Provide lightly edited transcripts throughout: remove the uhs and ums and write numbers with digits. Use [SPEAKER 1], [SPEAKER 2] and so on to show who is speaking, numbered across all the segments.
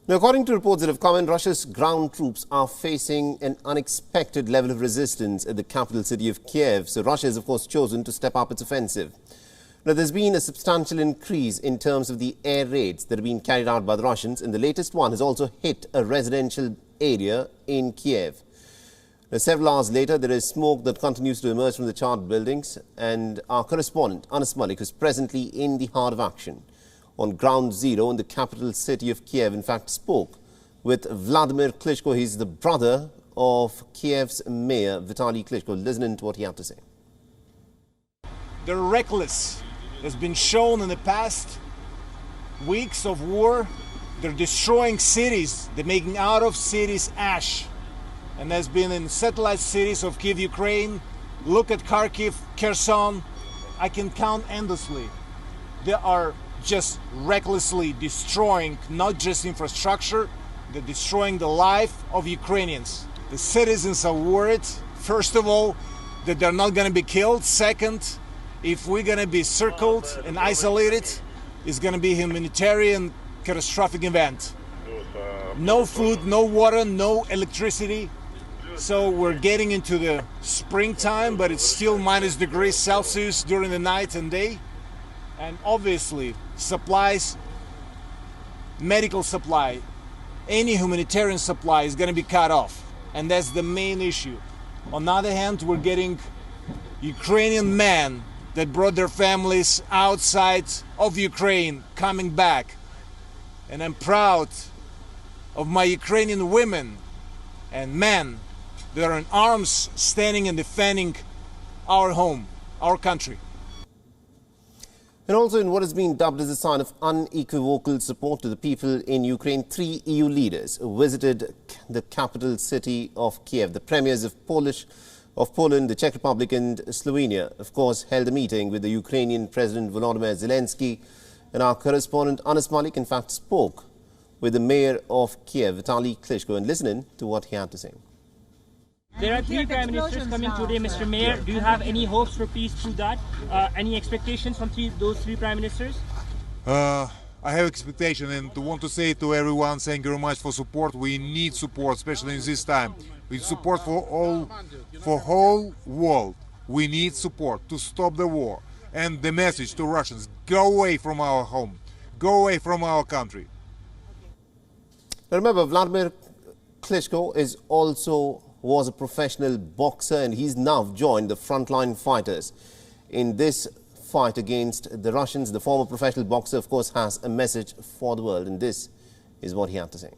[SPEAKER 1] Now, according to reports that have come in, Russia's ground troops are facing an unexpected level of resistance at the capital city of Kyiv. So Russia has, of course, chosen to step up its offensive. Now, there's been a substantial increase in terms of the air raids that have been carried out by the Russians, and the latest one has also hit a residential area in Kyiv. Now, several hours later, there is smoke that continues to emerge from the charred buildings, and our correspondent, Anas Malik, is presently in the heart of action on ground zero in the capital city of Kyiv, in fact, spoke with Vladimir Klitschko. He's the brother of Kyiv's mayor, Vitaly Klitschko. Listen to what he had to say.
[SPEAKER 2] They're reckless. It's been shown in the past weeks of war. They're destroying cities. They're making out of cities ash. And that's been in satellite cities of Kyiv, Ukraine. Look at Kharkiv, Kherson. I can count endlessly. They are just recklessly destroying not just infrastructure, they're destroying the life of Ukrainians. The citizens are worried, first of all, that they're not going to be killed. Second, if we're going to be circled and isolated, it's going to be a humanitarian catastrophic event. No food, no water, no electricity. So we're getting into the springtime, but it's still -degrees during the night and day. And obviously, supplies, medical supply, any humanitarian supply is going to be cut off. And that's the main issue. On the other hand, we're getting Ukrainian men that brought their families outside of Ukraine coming back. And I'm proud of my Ukrainian women and men that are in arms standing and defending our home, our country.
[SPEAKER 1] And also in what has been dubbed as a sign of unequivocal support to the people in Ukraine, 3 EU leaders visited the capital city of Kyiv. The premiers of Poland, the Czech Republic and Slovenia, of course, held a meeting with the Ukrainian President Volodymyr Zelensky. And our correspondent Anas Malik, in fact, spoke with the mayor of Kyiv, Vitaly Klitschko, and listening to what he had to say.
[SPEAKER 3] There are 3 prime ministers coming today, Mr. Mayor. Do you have any hopes for peace through that? Any expectations from those three prime ministers?
[SPEAKER 4] I have expectation and want to say to everyone, thank you very much for support. We need support, especially in this time. We need support for whole world. We need support to stop the war. And the message to Russians: go away from our home, go away from our country.
[SPEAKER 1] Remember, Vladimir Klitschko was a professional boxer, and he's now joined the frontline fighters in this fight against the Russians. The former professional boxer, of course, has a message for the world, and this is what he had to say.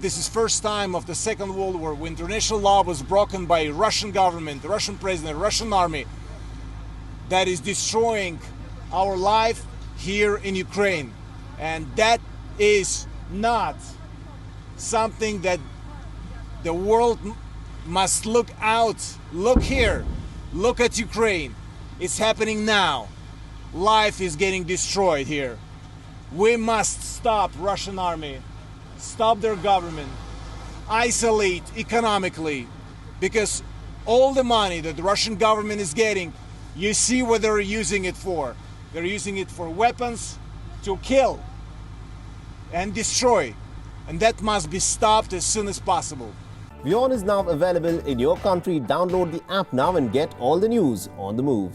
[SPEAKER 2] This is first time of the Second World War when international law was broken by Russian government, the Russian president, Russian army that is destroying our life here in Ukraine. And that is not something that the world must look out. Look here. Look at Ukraine. It's happening now. Life is getting destroyed here. We must stop Russian army, stop their government, isolate economically, because all the money that the Russian government is getting, you see what they're using it for. They're using it for weapons to kill and destroy. And that must be stopped as soon as possible.
[SPEAKER 1] WION is now available in your country. Download the app now and get all the news on the move.